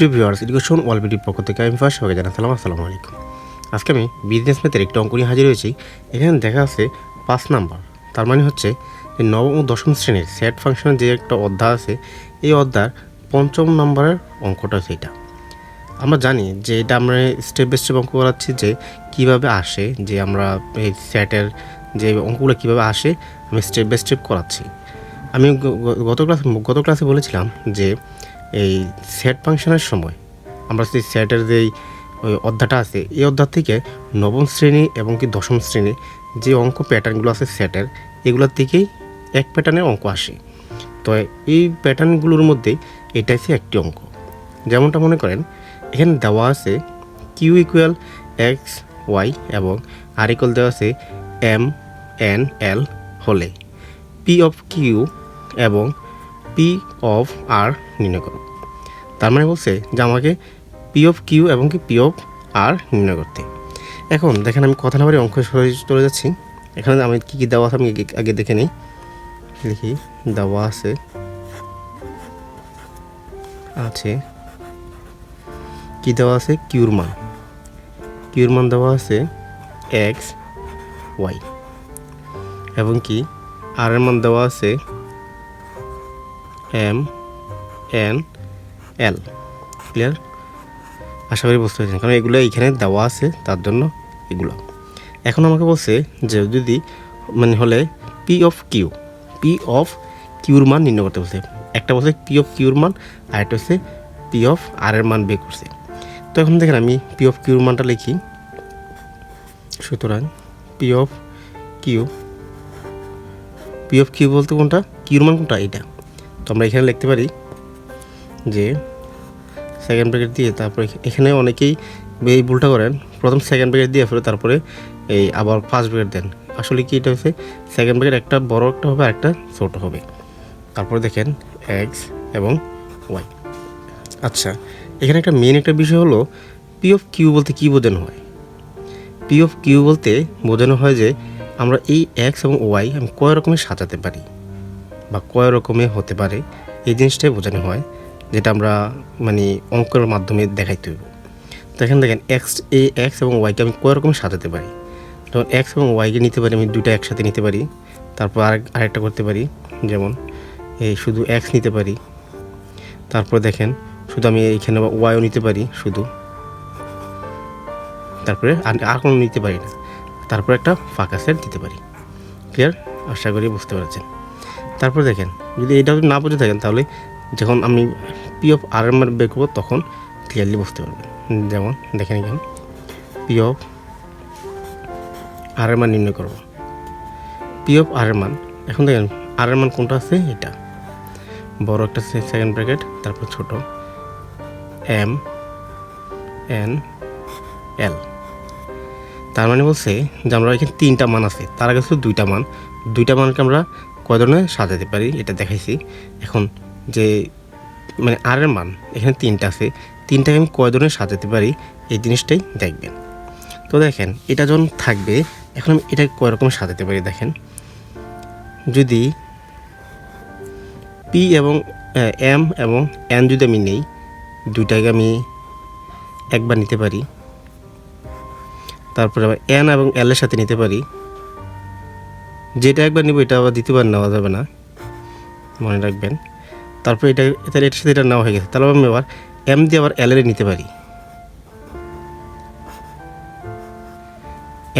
প্রিয় viewers, education world ভিডিওর পক্ষ থেকে আমি ফার্স্ট সবাইকে জানাচ্ছিলাম আসসালামু আলাইকুম। আজকে আমি বিজনেস ম্যাথের একটি অঙ্ক নিয়ে হাজির হয়েছি। এখানে দেখা আছে 5 নাম্বার, তার মানে হচ্ছে যে নবম ও দশম শ্রেণীর সেট ফাংশনের যে একটা অধ্যায় আছে, এই অধ্যায়ের 5ম নম্বরের অঙ্কটা হচ্ছে এটা। আমরা জানি যে এটা আমরা স্টেপ বাই স্টেপ অঙ্ক করাচ্ছি, যে কিভাবে আসে, যে আমরা এই সেটের যে অঙ্কগুলো কীভাবে আসে আমি স্টেপ বাই স্টেপ করাচ্ছি। আমি গত ক্লাসে বলেছিলাম যে এই সেট ফাংশনের সময় আমরা সেই সেটের যেই ওই অধ্যায়টা আছে, এই অধ্যায় থেকে নবম শ্রেণী এবং কি দশম শ্রেণী যে অঙ্ক প্যাটার্নগুলো আছে সেটের, এগুলোর থেকেই এক প্যাটার্নের অঙ্ক আসে। তো এই প্যাটার্নগুলোর মধ্যে এটা হচ্ছে একটি অঙ্ক। যেমনটা মনে করেন এখানে দেওয়া আছে কিউ ইকুয়াল এক্স ওয়াই এবং আর ইকুয়াল দেওয়া আছে এম এন এল হলে পি অফ কিউ এবং পি অফ আর নির্ণয় করো। তার মানে বলছে যে আমাকে পি অফ কিউ এবং কি পি অফ আর নির্ণয় করতে। এখন দেখেন আমি কথা না বলে অঙ্ক চলে যাচ্ছি। এখানে আমি কী কী দেওয়া আছে আমি আগে দেখে নিই। দেখি দেওয়া আছে কি দেওয়া আছে, কিউর মান দেওয়া আছে এক্স ওয়াই এবং কি আর এর মান দেওয়া আছে এম এন এল। ক্লিয়ার? আশা করি বুঝতে পারছেন, কারণ এগুলো এইখানে দেওয়া আছে তার জন্য এগুলো। এখন আমাকে বলছে যে যদি মানে হলে পি অফ কিউর মান নির্ণয় করতে বলছে। একটা বলছে পি অফ কিউর মান, আর একটা হচ্ছে পি অফ আর এর মান বের করছে। তো এখন দেখেন আমি পি অফ কিউর মানটা লিখি। সুতরাং পি অফ কিউ বলতে কোনটা, কিউর মান কোনটা, এইটা। তো আমরা এখানে লিখতে পারি যে সেকেন্ড ব্র্যাকেট দিয়ে, তারপরে এখানে অনেকেই এই ভুলটা করেন, প্রথম সেকেন্ড ব্র্যাকেট দিয়ে ফেলে তারপরে এই আবার ফার্স্ট ব্র্যাকেট দেন। আসলে কি এটা হচ্ছে সেকেন্ড ব্র্যাকেট একটা বড় একটা হবে আর একটা ছোটো হবে। তারপরে দেখেন এক্স এবং ওয়াই। আচ্ছা, এখানে একটা মেন একটা বিষয় হলো পি অফ কিউ বলতে কী বোঝানো হয়। পি অফ কিউ বলতে বোঝানো হয় যে আমরা এই এক্স এবং ওয়াই আমি কয় রকমে সাজাতে পারি বা কয় রকমে হতে পারে, এই জিনিসটাই বোঝানো হয়, যেটা আমরা মানে অঙ্কের মাধ্যমে দেখাইতে হইব। তো এখানে দেখেন এক্স এবং ওয়াইকে আমি কয় রকম সাজাতে পারি। যেমন এক্স এবং ওয়াইকে নিতে পারি আমি দুইটা একসাথে নিতে পারি। তারপর আরেকটা করতে পারি, যেমন এই শুধু এক্স নিতে পারি। তারপর দেখেন শুধু আমি এইখানে ওয়াইও নিতে পারি শুধু, তারপরে আর কোনো নিতে পারি না। তারপর একটা ফাঁকা সেট দিতে পারি। ক্লিয়ার? আশা করি বুঝতে পারছেন। তারপর দেখেন যদি এটা না বুঝে থাকেন তাহলে যখন আমি পি অফ আর এর মান বের করবো তখন ক্লিয়ারলি বুঝতে পারবেন। যেমন দেখেন এখানে পি অফ আর এর মান নির্ণয় করব। পি অফ আর এর মান, এখন দেখেন আর এর মান কোনটা আছে, এটা বড় একটা সেকেন্ড ব্র্যাকেট, তারপর ছোট এম এন এল। তার মানে বলছে যে আমরা এখানে 3টা মান আছে, তার আগে ছিল 2টা মান। 2টা মানকে আমরা কয় ধরনের সাজাতে পারি এটা দেখাইছি। এখন যে মানে আর এর মান এখানে 3টা আছে, 3টাকে আমি কয় ধরনের সাজাতে পারি এই জিনিসটাই দেখবেন। তো দেখেন এটা যখন থাকবে, এখন আমি এটা কয় রকম সাজাতে পারি। দেখেন যদি পি এবং এম এবং এন যদি আমি নেই, 2টাকে আমি একবার নিতে পারি। তারপরে আবার এন এবং এল এর সাথে নিতে পারি। যেটা একবার নিব এটা আবার দ্বিতীয়বার নেওয়া যাবে না, মনে রাখবেন। তারপরে এটার সাথে এটা নেওয়া হয়ে গেছে, তাহলে আমি আবার এম দিয়ে আবার এল এর নিতে পারি।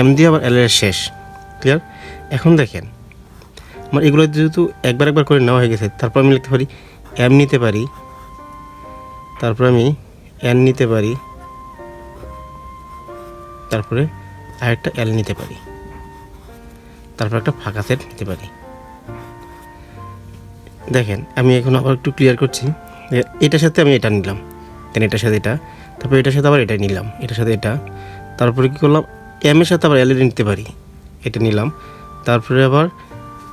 এম দিয়ে আবার এল এর শেষ। ক্লিয়ার? এখন দেখেন আমার এগুলো যেহেতু একবার করে নেওয়া হয়ে গেছে, তারপর আমি লিখতে পারি এম নিতে পারি, তারপর আমি এন নিতে পারি, তারপরে আরেকটা এল নিতে পারি, তারপর একটা ফাঁকা সেট নিতে পারি। দেখেন আমি এখন আবার একটু ক্লিয়ার করছি। এটার সাথে আমি এটা নিলাম, দেন এটার সাথে এটা, তারপরে এটার সাথে আবার এটা নিলাম, এটার সাথে এটা, তারপরে কী করলাম এম এর সাথে আবার এল এর নিতে পারি, এটা নিলাম। তারপরে আবার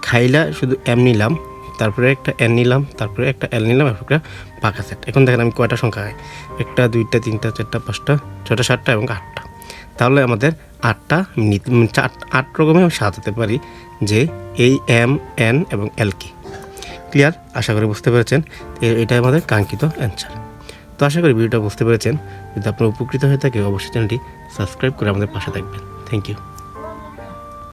খাইলা শুধু এম নিলাম, তারপরে একটা এন নিলাম, তারপরে একটা এল নিলাম, একটা ফাঁকা সেট। এখন দেখেন আমি কয়টা সংখ্যা হয়, 1 2 3 4 5 6 7 এবং 8টা। তাহলে আমাদের 8 রকমে সাজাতে পারি যে এই এম এন এবং এলকে। ক্লিয়ার? আশা করি বুঝতে পেরেছেন। এটাই আমাদের কাঙ্ক্ষিত অ্যান্সার। তো আশা করি ভিডিওটা বুঝতে পেরেছেন। যদি আপনার উপকৃত হয়ে থাকে অবশ্যই চ্যানেলটি সাবস্ক্রাইব করে আমাদের পাশে থাকবেন। Thank you.